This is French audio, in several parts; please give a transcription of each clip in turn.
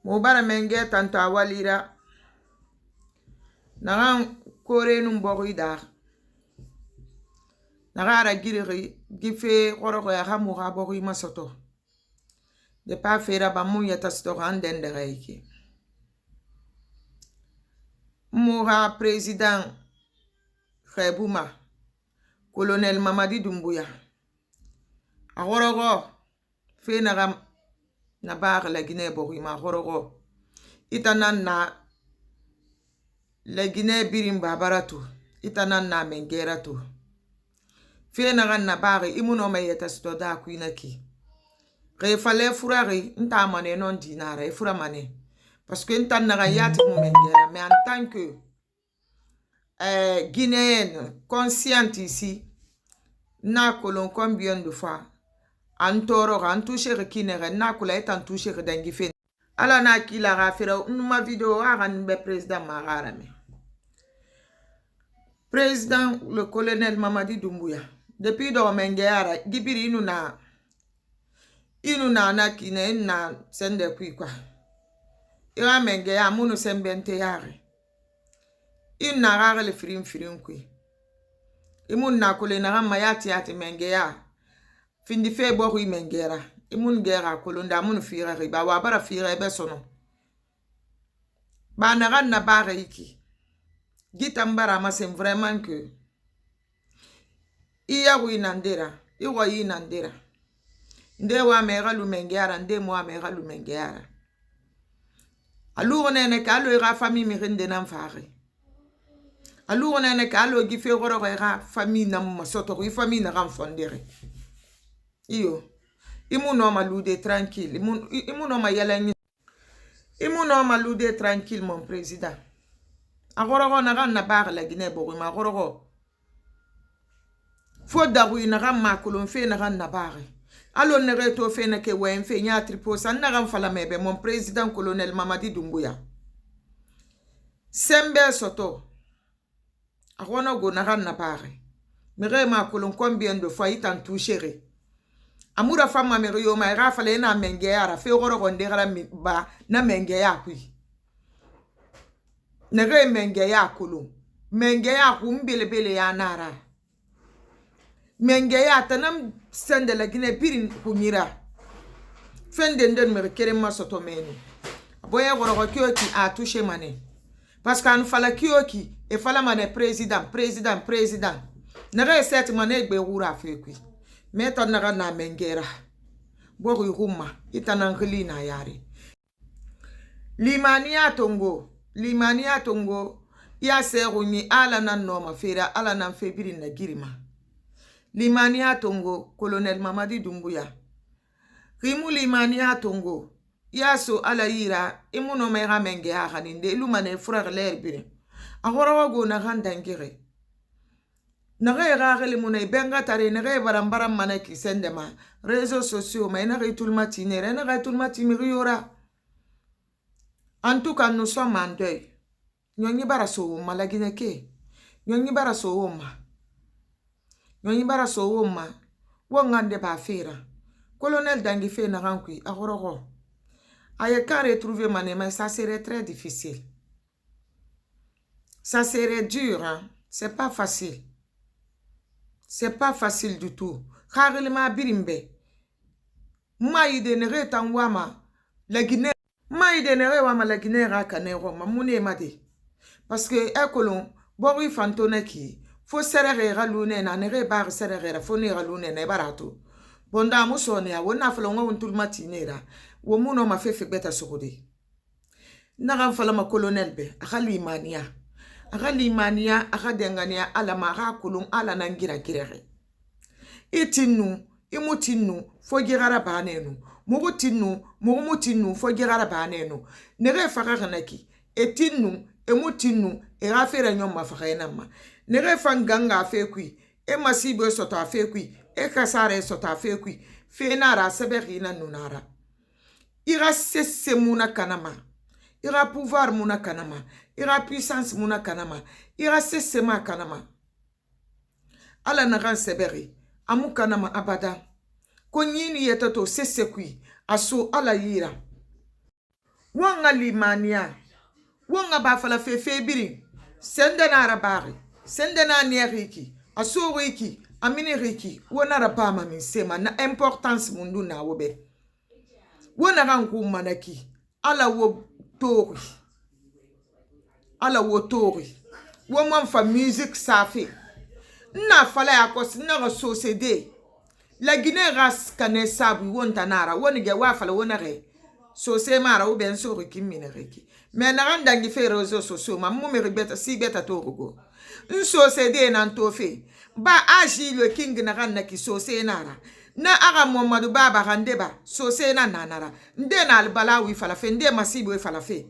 Mobara menge tanto awalira. Naran kore numbori dar. Nagara giriri gife koroko ya hamura bori masoto. De pa fera ba munya tastoran dendere iki. Moura président Khebouma, colonel Mamadi Doumbouya. Agorogo fe nagam na bar la Guinée borima agorogo. Itanan na la Guinée birimba baratu. Itanan na mengeratu. Fe nagan na bar imuno mayeta stoda kuinaki. Re fallait furari nta mané non dinara e fura mané. Parce que nta naga yati mengera, mais en tant que Guinéenne consciente ici, na kolon combien de fois antoro an touché kinere na kula etan touché dangi fen ala na kila rafira ma vidéo aran be président magarame président le colonel Mamadi Doumbouya depuis do mengera gibiri inu na kine na sende kwa ira mengea munu sembente yare na rara le firim kwi imun na kule na ramma yati mengea findi fe boru mengera imun gera kulunda mun fira riba wa bara fira be sono ba na ran na bare iki gitambara masem vraiment que iya winandera iwa yinandera nde wa mera lu mengera nde mo mera lu mengera alu ne ka lo ira famille mi rende nan fare alu ne ka lo gi fe goro ira famille na masoto ri famille na ram fondere iyo imuno malude tranquille imuno mayelani imuno malude tranquille mon président agorogo na ran na bar la Guinée borima agorogo fo daru na ran makulon fe na ran na bar alo ne reto fe na ke wen fe nya tripo san na ran fala mebe mon président colonel Mamadi Doumbouya sembe soto agono go na ran na bar mere makulon combien de fois itan touché amura fama meriyo ma rafale na mengeyara fe goro ndegara ba na mengeya kwi nere mengeya kulu mengeya kumbelebele ya nara mengeya tanam sende la Guinée birin kunyira fende nden merekere masoto meni boye goro kyoki a touché mané parce qu'an fala kyoki e fala mané président nere set mané gbe wura fe kwi meta naga na mengera boru huma itanangli na yari limania tongo ya seruni ala nan noma fera ala nan febiri na girima limania tongo colonel Mamadi Doumbouya rimu limania tongo ya so ala yira imuno mera mengea haninde lumane frère l'herbire agora go na handangire nare ragele munay benga tare nare barambara manaki sendema réseaux sociaux mais nare tout le matinere nare tout le matimiriora en tout cas nous sommes en deuil nyonyi baraso malagine ke nyonyi baraso ma wongande ba fera colonel dangi fe na rankui agorogo aye ka retrouver mané mais ça serait très difficile, ça serait dur, hein? C'est pas facile. C'est pas facile du tout. Kharelma birimbe. Maïde nere tangwama la Guinée. Maïde nere wama la Guinée rakanero mamune made. Parce que ekolon bori fantonaki fo serere ralune na nere bar serere fo ne ralune ne barato. Bonda musone a wona falonga untul matinera. Wo muno ma fefe beta sokode. Naram falama colonel be akali mania. Akali mania akadengania ala mara kulung ala nangira girere. Itinu imutinu fo girara banenu. Mugutinu fo girara banenu. Nere fakaranaki. Etinu emutinu erafere nyoma fakayenama. Nere fanganga afekui. E masibo soto afekui. E kasare soto afekui. Fe nara seberina nunara. Ira sese muna kanama. Ira pouvoir muna kanama. Ira puissance muna kanama. Ira sese ma kanama. Ala naran seberi. Amu kanama abada. Konyini yetato sese kui. Aso ala yira. Wanga limania. Wanga bafala fefe biri. Sende na arabari. Sende na nieriki. Aso riki. Amini riki. Wana rapama minsema. Na importance mundu na wobe. Wana rangu manaki. Ala wo tori. Ala wo tori. Wama mfa music safi. Na fala yakos na société. La Guinée ras kane sabu wonta nara. Woni ge wafala wona re. So se mara ou ben so riki mineriki. Mais na randa ngi fe réseaux sociaux ma mo me rebeta si beta to go. Un so se de nan to fe. Ba aji le king na randa ki so se nara. Na aga Momadou Baba rande ba so se na nanara. Nde na albala wi fala fe nde masibo wi fala fe.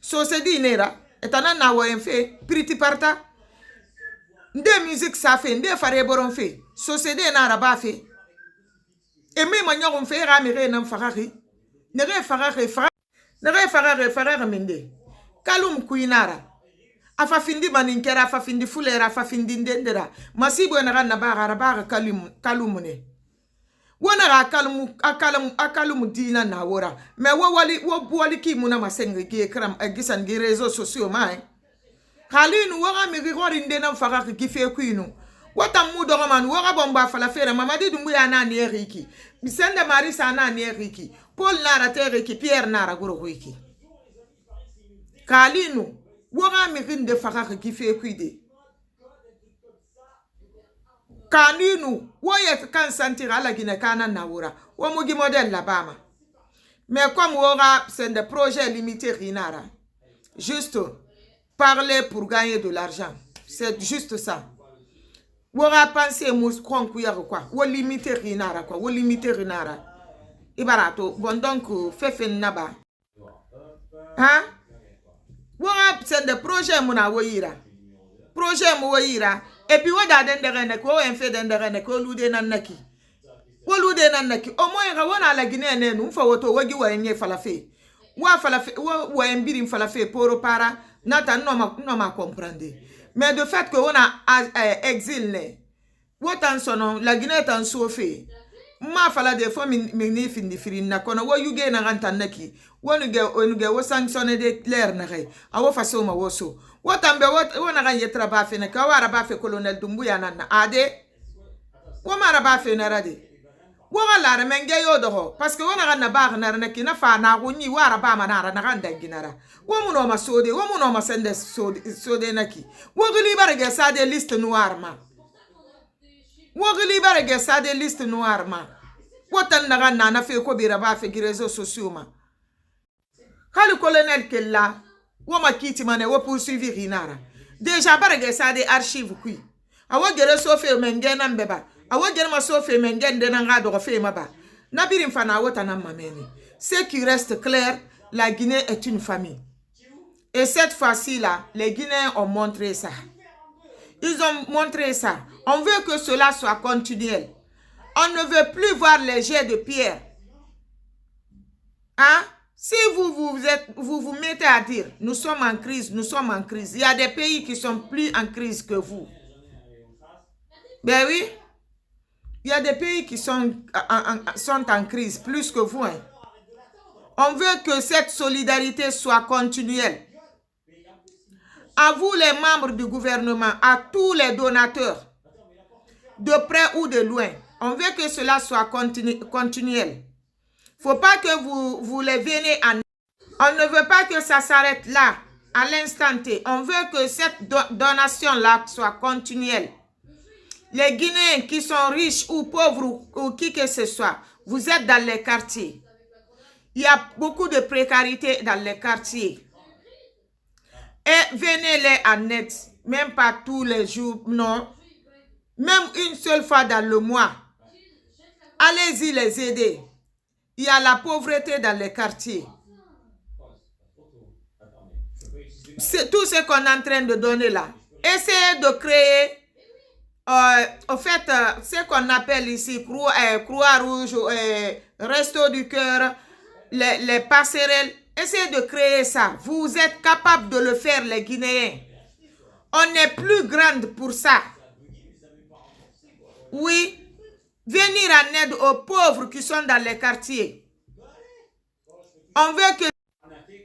So se di nera etana na wo en fe priti parta. Nde musique sa fe nde fare boron fe. So se de na ba fe. E me manyo fe ra mi re nan farari. Nere farare mende. Kalum kuinara. Afa findi maninkera, afa findi fulera, afa findi ndendera. Masibo na na bara kalumune. Wana akalumu dina na wora. Me wali ki muna masenge ki ekram gisan gi réseaux sociaux mai. Kalinu wara mi rigori ndena farare ki fe kuinu. Wata mudo man wara bomba fala fera mamadi dumbu ya na ni eriki. Bisende marisa na ni eriki. Paul nara tereki Pierre nara guro wiki. Kalinu wara mi rinde farare ki fe kuide. Kalinu woye kan sentira ala gine kana na wora. Wamugi model la bama. Mais comme wora c'est des projets limités rinara. Juste parler pour gagner de l'argent. C'est juste ça. Wora penser mous konkuya quoi. Wo limiter rinara quoi. Wo limiter rinara. Ibarato bon donc fefen naba. Hein? Wora c'est des projets mona woyira. Projet mo woyira. Et puis wada dendere ko en fait dendere ko lude nanaki. Wo lude nanaki. O mo nga wona la Guinée nenu mfa woto wogi wa enye falafe. Wa falafe wa embiri falafe poro para nata no ma comprendre. Mais de fait que on a exil ne. Wotan sono la Guinée tan sofe. Ma fala de fo mi findi firin na kono wo yuge na rantan naki. Wonuge wo sanctionné de clair na re. Awo faso ma woso. Wotambe wona ganye traba fe na ka wara ba fe colonel Dumbuya nanna ade. Wo mara ba fe na rade. Wo gala menge yodo parce que wona ganna ba na ki na fa na gunyi wara ba manara na ganda ginara. Wo muno ma sode, wo muno ma sende sode naki. Wo gili barage sa de liste noire ma. Wo gili barage sa de liste noire ma. Wotan na ganna na fe ko bira ba fe gi réseaux sociaux ma. Kali colonel kella woma kiti mane wo poursuivre rinara. Déjà barage sa de archive kui. Awa gere sofe mengena mbeba. Awa gere ma sofe mengende na ngado fe maba. Na birim fana wota na mameni. Ce qui reste clair, la Guinée est une famille. Et cette fois-ci là, les Guinéens ont montré ça. Ils ont montré ça. On veut que cela soit continuel. On ne veut plus voir les jets de pierre. Hein? Si vous mettez à dire, nous sommes en crise, nous sommes en crise. Il y a des pays qui sont plus en crise que vous. Ben oui. Il y a des pays qui sont en crise plus que vous. Hein. On veut que cette solidarité soit continuelle. À vous les membres du gouvernement, à tous les donateurs, de près ou de loin. On veut que cela soit continuel. Il ne faut pas que vous les venez en... On ne veut pas que ça s'arrête là, à l'instant T. On veut que cette donation-là soit continuelle. Les Guinéens qui sont riches ou pauvres ou qui que ce soit, vous êtes dans les quartiers. Il y a beaucoup de précarité dans les quartiers. Et venez-les en aide, même pas tous les jours, non. Même une seule fois dans le mois. Allez-y les aider. Il y a la pauvreté dans les quartiers. C'est tout ce qu'on est en train de donner là. Essayez de créer, en fait, ce qu'on appelle ici Croix-Rouge, Resto du Cœur, les passerelles. Essayez de créer ça. Vous êtes capable de le faire, les Guinéens. On est plus grande pour ça. Oui. Venir en aide aux pauvres qui sont dans les quartiers. On veut que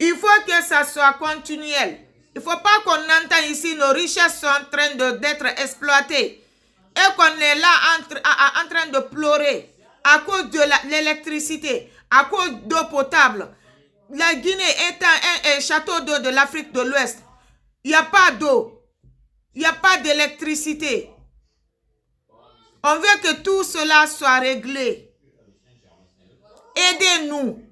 Il faut que ça soit continuel. Il ne faut pas qu'on entende ici nos richesses sont en train d'être exploitées et qu'on est là en train de pleurer à cause de l'électricité, à cause d'eau potable. La Guinée est un château d'eau de l'Afrique de l'Ouest. Il n'y a pas d'eau. Il n'y a pas d'électricité. On veut que tout cela soit réglé. Aidez-nous.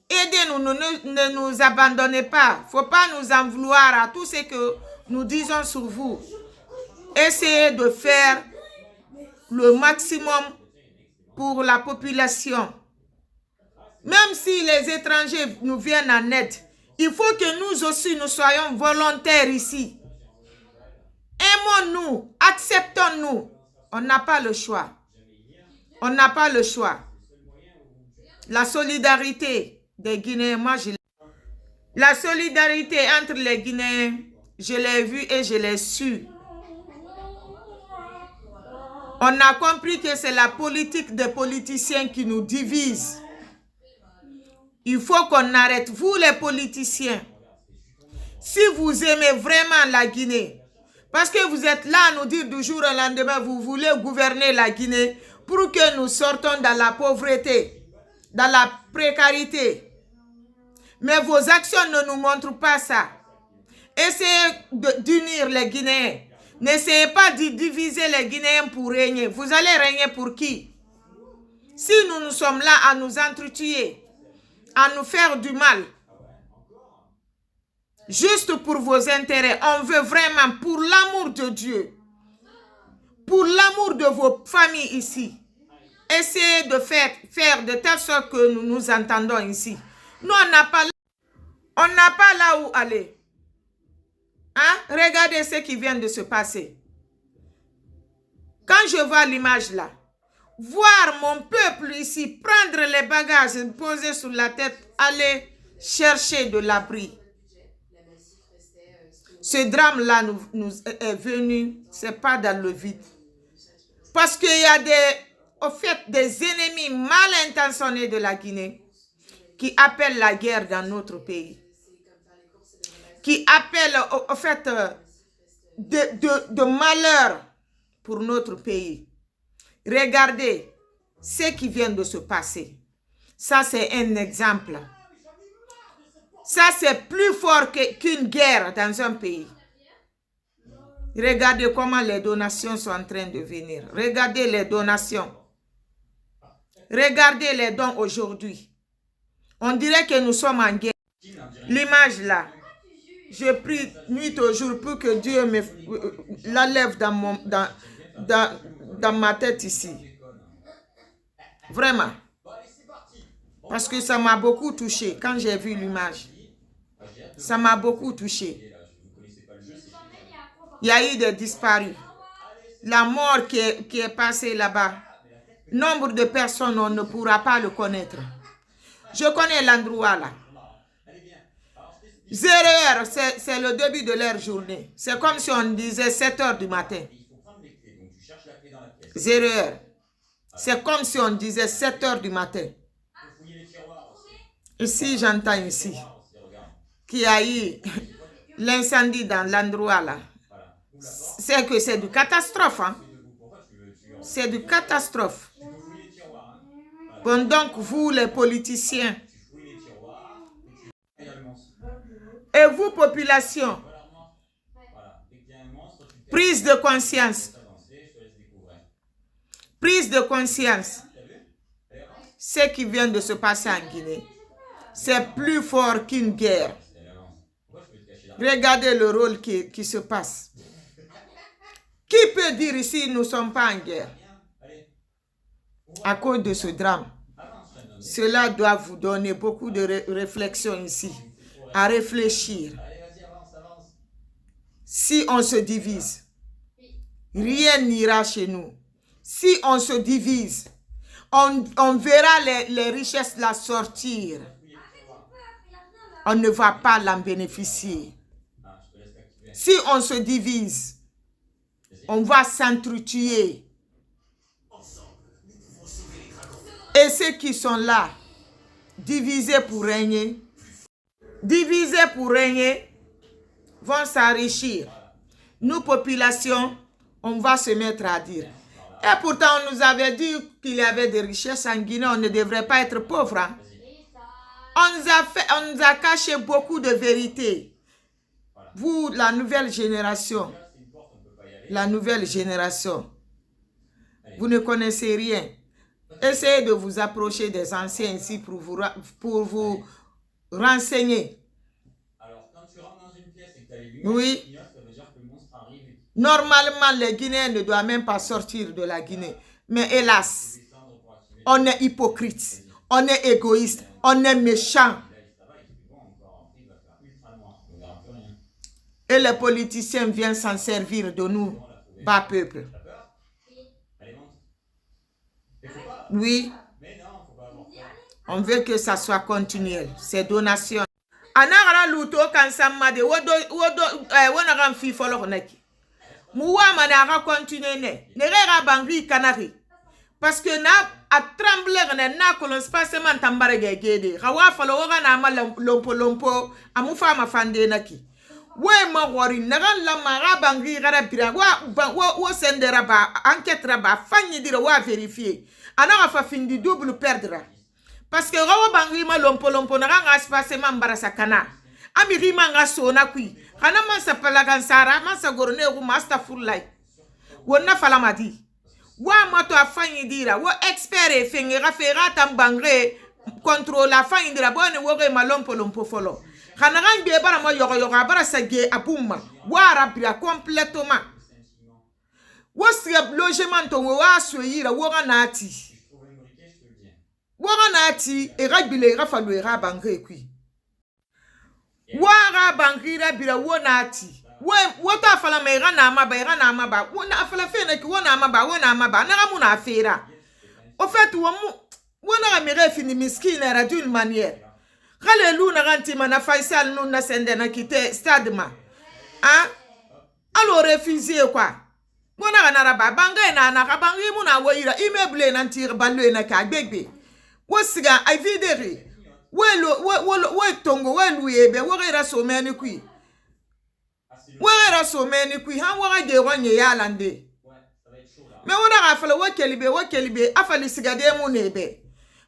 Aidez-nous, ne nous abandonnez pas. Il ne faut pas nous en vouloir à tout ce que nous disons sur vous. Essayez de faire le maximum pour la population. Même si les étrangers nous viennent en aide, il faut que nous aussi, nous soyons volontaires ici. Aimons-nous, acceptons-nous. On n'a pas le choix. On n'a pas le choix. La solidarité des Guinéens, la solidarité entre les Guinéens, je l'ai vu et je l'ai su. On a compris que c'est la politique des politiciens qui nous divise. Il faut qu'on arrête, vous les politiciens. Si vous aimez vraiment la Guinée, parce que vous êtes là à nous dire du jour au lendemain, vous voulez gouverner la Guinée pour que nous sortons dans la pauvreté, dans la précarité. Mais vos actions ne nous montrent pas ça. Essayez d'unir les Guinéens. N'essayez pas de diviser les Guinéens pour régner. Vous allez régner pour qui? Si nous sommes là à nous entretuer, à nous faire du mal, juste pour vos intérêts, on veut vraiment, pour l'amour de Dieu, pour l'amour de vos familles ici, essayez de faire de telle sorte que nous nous entendons ici. Nous, on n'a pas là où aller. Hein? Regardez ce qui vient de se passer. Quand je vois l'image là, voir mon peuple ici prendre les bagages, poser sur la tête, aller chercher de l'abri. Ce drame-là nous est venu, c'est pas dans le vide. Parce qu'il y a des ennemis mal intentionnés de la Guinée qui appellent la guerre dans notre pays. Qui appellent au fait de malheur pour notre pays. Regardez ce qui vient de se passer. Ça, c'est un exemple. Ça, c'est plus fort qu'une guerre dans un pays. Regardez comment les donations sont en train de venir. Regardez les donations. Regardez les dons aujourd'hui. On dirait que nous sommes en guerre. L'image là. Je prie nuit au jour pour que Dieu me l'enlève dans ma tête ici. Vraiment. Parce que ça m'a beaucoup touché quand j'ai vu l'image. Ça m'a beaucoup touché. Il y a eu des disparus. La mort qui est passée là-bas. Nombre de personnes, on ne pourra pas le connaître. Je connais l'endroit là. 0 heure, c'est le début de leur journée. C'est comme si on disait 7 heures du matin. 0 heure. C'est comme si on disait 7 heures du matin. Ici, j'entends ici qu'il y a eu l'incendie dans l'endroit là. C'est que c'est du catastrophe. Hein? C'est du catastrophe. Bon, donc, vous les politiciens, et vous, population, prise de conscience. Prise de conscience. Ce qui vient de se passer en Guinée, c'est plus fort qu'une guerre. Regardez le rôle qui se passe. Qui peut dire ici, nous ne sommes pas en guerre? À cause de ce drame. Cela doit vous donner beaucoup de réflexion ici. À réfléchir. Si on se divise, rien n'ira chez nous. Si on se divise, on verra les richesses la sortir. On ne va pas l'en bénéficier. Si on se divise, on va s'entretuer. Et ceux qui sont là, divisés pour régner, divisés pour régner, vont s'enrichir. Nous, population, on va se mettre à dire. Et pourtant, on nous avait dit qu'il y avait des richesses en Guinée, on ne devrait pas être pauvre. Hein? On nous a caché beaucoup de vérités. Vous, la nouvelle génération, vous ne connaissez rien. Essayez de vous approcher des anciens ici pour vous renseigner. Oui. Normalement, les Guinéens ne doivent même pas sortir de la Guinée. Mais hélas, on est hypocrite, on est égoïste, on est méchant. Et les politiciens viennent s'en servir de nous, bas peuple. Oui. On veut que ça soit continuel, ces donations. Anagara luto kansama de wonaram fi folo neki. Muwa manara continuer ne rera bangri kanari. Parce que na a trembler na kolon spacement tambare gede. Rawa folo woga na ma lompo amufa ma fande naki. We ma wori nagan la mara bangri gara bira wo sendera ba enquête ba fanyi dira wa vérifier. Anara fa findi double perdre. Parce que rawa bangri ma lompo na nga spacement barasa kana. Ami rima nga sona kui. Kana mansa palagan sara mansa gorone ku master full life. Wonna fala madi. Wa mato afanyi dira wo expert e fengera fera tambangre contrôle afanyi dira bone wo ge ma lompo folo. Kana nga be bara mo yogo bara sage abuma. Wa rabira complètement. Wo siya logement to wo asoyira wo ga nati. Wara nati era bile era falu era bangre kui. Wara bangira bila wonati. Wota fala me era na amaba. Wona fala fena ki wona amaba na ramuna afera. Au fait wona mere fini miskine era d'une manière. Kale lu na ranti mana Faisal nu na sende na kite stade ma. Hein? Alors refusé quoi. Wona na raba bangay na kabangi mu na woira immeuble na ntire balwe na ka gbegbe. Wosiga ay videre we tongo we luyebe we ra so meni kui han wa ge wanye ya lande me wona ga fala we kelibe afali sigade mu nebe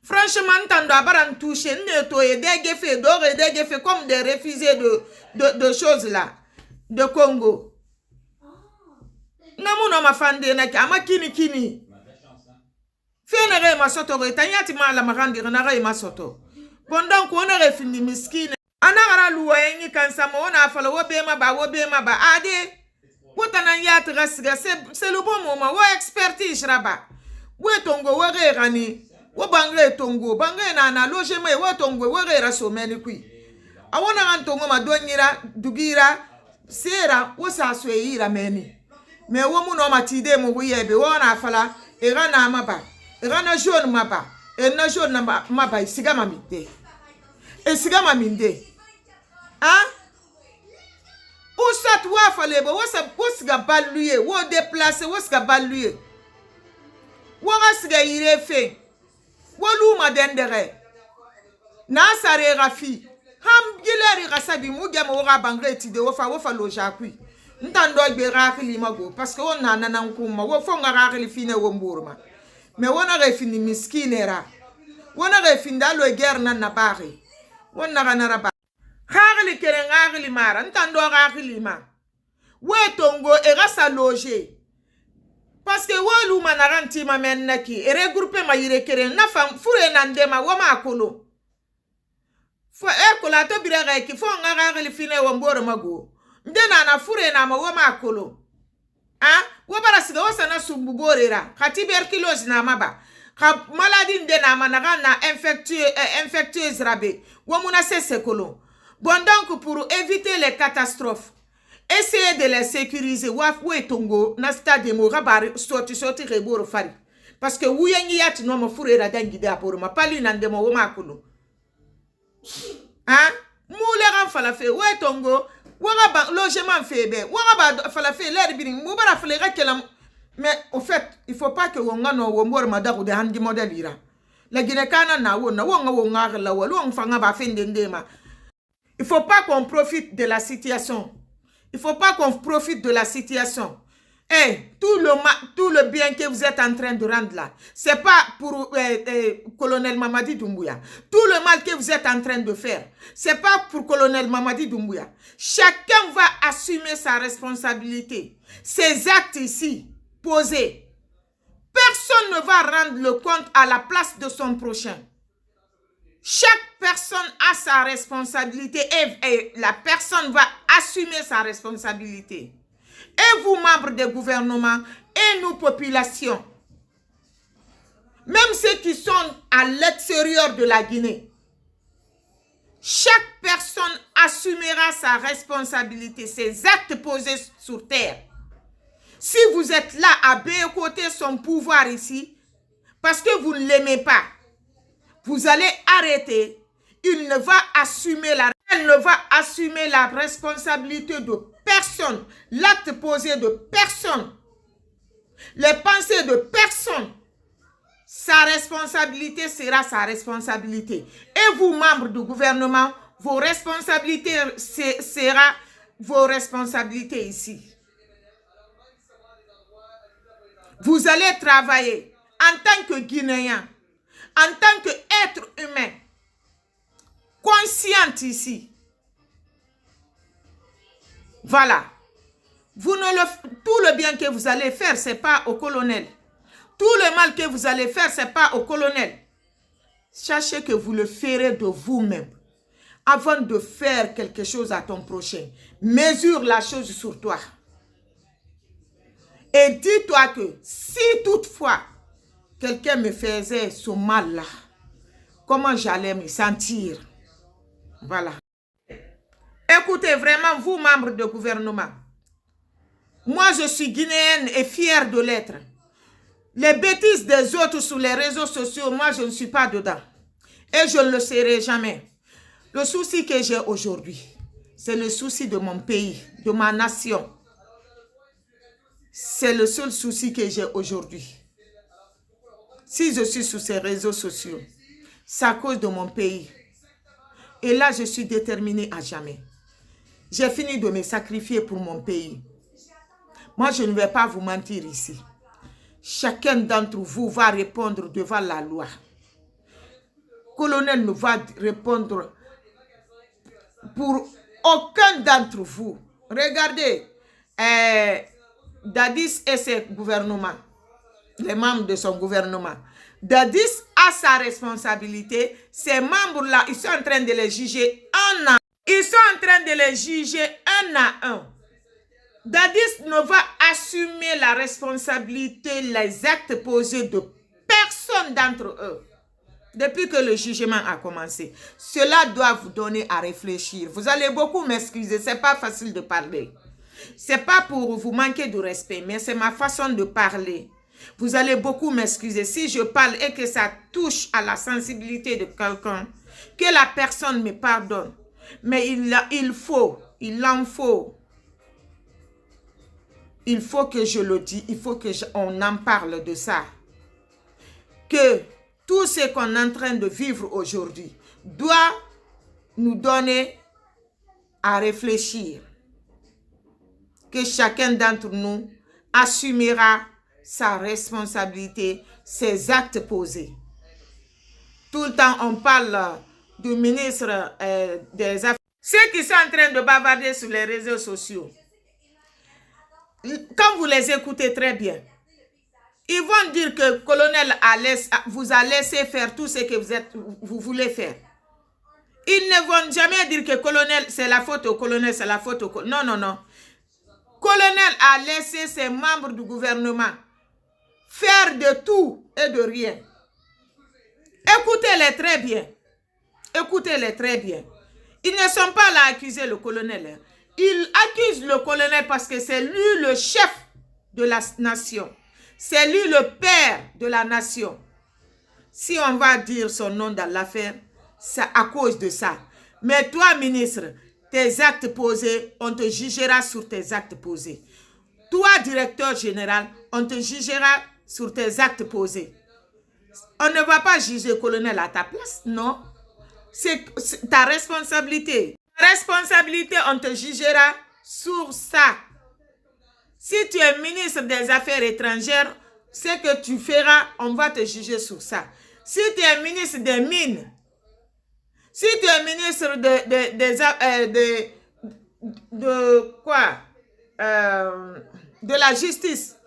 franchement tando abaran toucher ne to e dege fait comme des réfugiés de choses là de Congo namu no mafande na ama kini Fenere masoto retanyati mala marandi renare masoto. Pendant qu'on a refini miskine. Anara luwa yengi kansama ona afala wobema ba ade. Wotana yat rasiga c'est le bon moment. Wo expertise raba. Wo tongo wo rani. Wo bangre tongo bangre na logement wo tongo wo raso meni kui. Awona antongo madonyira dugira sera wo sasweira meni. Me wo mu no matide mo yebe wona afala era na maba. Rana jaune maba. Et na jaune maba isiga maminde. Isiga maminde. Hein? Où ça toi fallait bo wosiga baluye, wo déplacer wosiga baluye. Wora siga irefe. Wolu madendere. Na sare rafi. Ham gileri rasabi mugia mo wora bangre ti de wofa loja kui. Ntando gbe rakili mago parce que on na nkuma wo fonga rakili fine wo mburma. Mais on a refini miskinera. On a refini dalo guerre na bari. On a ranaraba. Harli kerengari mara. Ntando harli ma. We tongo erasa loger. Parce que wolu manaranti ma mennaki. E regroupe ma yire keren. Na fam fure nandema wama akolo. Fo ekola to birega ki fo ngari fine wamboro mago. Ndena na fure na ma wama akolo. Ah, wabara siga wasana sumbuborera. Ka tuberculose na maba. Ka maladie ndena managa na infectieuse rabe. Wamuna sesekolo. Bon donc pour éviter les catastrophes, essayez de les sécuriser. Wafwe tongo na stade mo rabari sorti reboro fari. Parce que wuyengi yati no mo furera dangide aporo ma pali nandemo woma kulo. Ah, moule ran fala fe we tongo. Wara logement febe, wara fala fe l'air bini, moubara flera kelam. Mais au fait, il faut pas que wongano wombor madaku de handi model ira. La Guinée kana na wonga la walo fanga ba fende ndema. Il ne faut pas qu'on profite de la situation. Il ne faut pas qu'on profite de la situation. Et tout le bien que vous êtes en train de rendre là, ce n'est pas pour colonel Mamadi Doumbouya. Tout le mal que vous êtes en train de faire, ce n'est pas pour colonel Mamadi Doumbouya. Chacun va assumer sa responsabilité. Ces actes ici, posés, personne ne va rendre le compte à la place de son prochain. Chaque personne a sa responsabilité et la personne va assumer sa responsabilité. Et vous, membres des gouvernements, et nous, populations, même ceux qui sont à l'extérieur de la Guinée, chaque personne assumera sa responsabilité, ses actes posés sur terre. Si vous êtes là à boycotter son pouvoir ici, parce que vous ne l'aimez pas, vous allez arrêter. Elle ne va assumer la responsabilité de personne, l'acte posé de personne, les pensées de personne. Sa responsabilité sera sa responsabilité. Et vous, membres du gouvernement, vos responsabilités seront vos responsabilités ici. Vous allez travailler en tant que Guinéen, en tant qu'être humain, conscient ici. Voilà. Tout le bien que vous allez faire, ce n'est pas au colonel. Tout le mal que vous allez faire, ce n'est pas au colonel. Sachez que vous le ferez de vous-même. Avant de faire quelque chose à ton prochain, mesure la chose sur toi. Et dis-toi que si toutefois quelqu'un me faisait ce mal-là, comment j'allais me sentir? Voilà. Écoutez, vraiment, vous, membres de gouvernement, moi, je suis guinéenne et fière de l'être. Les bêtises des autres sur les réseaux sociaux, moi, je ne suis pas dedans. Et je ne le serai jamais. Le souci que j'ai aujourd'hui, c'est le souci de mon pays, de ma nation. C'est le seul souci que j'ai aujourd'hui. Si je suis sur ces réseaux sociaux, c'est à cause de mon pays. Et là, je suis déterminée à jamais. J'ai fini de me sacrifier pour mon pays. Moi, je ne vais pas vous mentir ici. Chacun d'entre vous va répondre devant la loi. Colonel ne va répondre pour aucun d'entre vous. Regardez, Dadis et ses gouvernements, les membres de son gouvernement. Dadis a sa responsabilité. Ces membres-là, ils sont en train de les juger un à un. Ils sont en train de les juger un à un. Dadis ne va assumer la responsabilité, les actes posés de personne d'entre eux. Depuis que le jugement a commencé. Cela doit vous donner à réfléchir. Vous allez beaucoup m'excuser, ce n'est pas facile de parler. Ce n'est pas pour vous manquer de respect, mais c'est ma façon de parler. Vous allez beaucoup m'excuser. Si je parle et que ça touche à la sensibilité de quelqu'un, que la personne me pardonne. Mais il faut que je le dise, il faut qu'on en parle de ça. Que tout ce qu'on est en train de vivre aujourd'hui doit nous donner à réfléchir. Que chacun d'entre nous assumera sa responsabilité, ses actes posés. Tout le temps, on parle du ministre des Affaires. Ceux qui sont en train de bavarder sur les réseaux sociaux, quand vous les écoutez très bien, ils vont dire que le colonel vous a laissé faire tout ce que vous voulez faire. Ils ne vont jamais dire que colonel, c'est la faute au colonel, c'est la faute au colonel. Non, non, non. Colonel a laissé ses membres du gouvernement faire de tout et de rien. Écoutez-les très bien. Écoutez-les très bien. Ils ne sont pas là à accuser le colonel. Ils accusent le colonel parce que c'est lui le chef de la nation. C'est lui le père de la nation. Si on va dire son nom dans l'affaire, c'est à cause de ça. Mais toi, ministre, tes actes posés, on te jugera sur tes actes posés. Toi, directeur général, on te jugera sur tes actes posés. On ne va pas juger le colonel à ta place, non. C'est ta responsabilité. Responsabilité, on te jugera sur ça. Si tu es ministre des Affaires étrangères, ce que tu feras, on va te juger sur ça. Si tu es ministre des Mines, si tu es ministre de la Justice,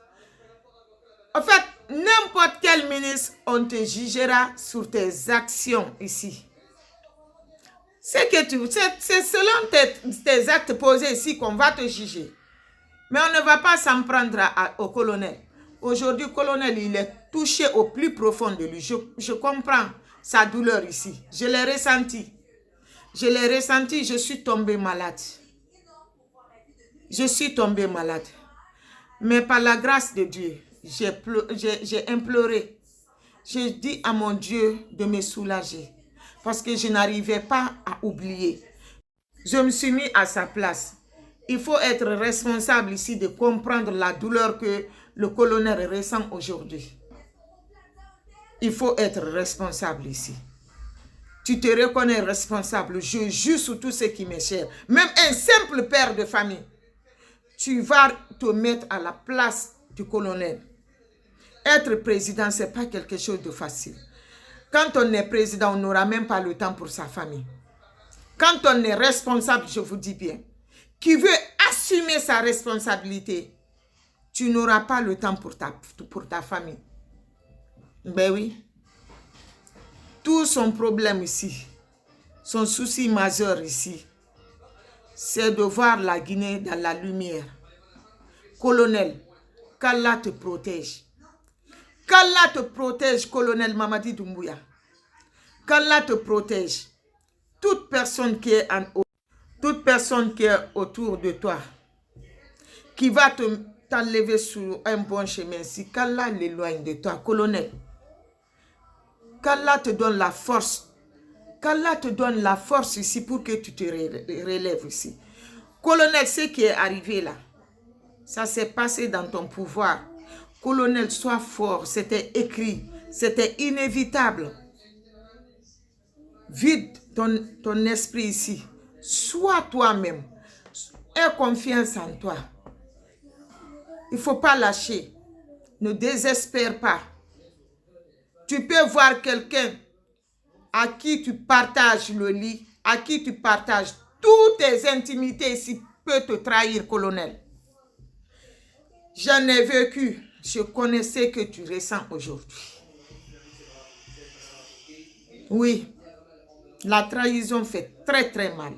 en fait, n'importe quel ministre, on te jugera sur tes actions ici. C'est selon tes actes posés ici qu'on va te juger. Mais on ne va pas s'en prendre au colonel. Aujourd'hui, le colonel, il est touché au plus profond de lui. Je comprends sa douleur ici. Je l'ai ressenti. Je l'ai ressenti, je suis tombée malade. Je suis tombée malade. Mais par la grâce de Dieu, j'ai imploré. J'ai dit à mon Dieu de me soulager. Parce que je n'arrivais pas à oublier. Je me suis mis à sa place. Il faut être responsable ici de comprendre la douleur que le colonel ressent aujourd'hui. Il faut être responsable ici. Tu te reconnais responsable. Je jure sur tout ce qui m'est cher. Même un simple père de famille. Tu vas te mettre à la place du colonel. Être président, ce n'est pas quelque chose de facile. Quand on est président, on n'aura même pas le temps pour sa famille. Quand on est responsable, je vous dis bien, qui veut assumer sa responsabilité, tu n'auras pas le temps pour ta famille. Ben oui. Tout son problème ici, son souci majeur ici, c'est de voir la Guinée dans la lumière. Colonel, qu'Allah te protège. Qu'Allah te protège, colonel Mamadi Doumbouya. Qu'Allah te protège. Toute personne qui est autour de toi, qui va t'enlever sur un bon chemin, si qu'Allah l'éloigne de toi, colonel. Qu'Allah te donne la force. Qu'Allah te donne la force ici pour que tu te relèves ici. Colonel, ce qui est arrivé là, ça s'est passé dans ton pouvoir. Colonel, sois fort, c'était écrit, c'était inévitable. Vide ton esprit ici. Sois toi-même. Aie confiance en toi. Il ne faut pas lâcher. Ne désespère pas. Tu peux voir quelqu'un à qui tu partages le lit, à qui tu partages toutes tes intimités ici, peut te trahir, colonel. J'en ai vécu. Je connais ce que tu ressens aujourd'hui. Oui, la trahison fait très très mal.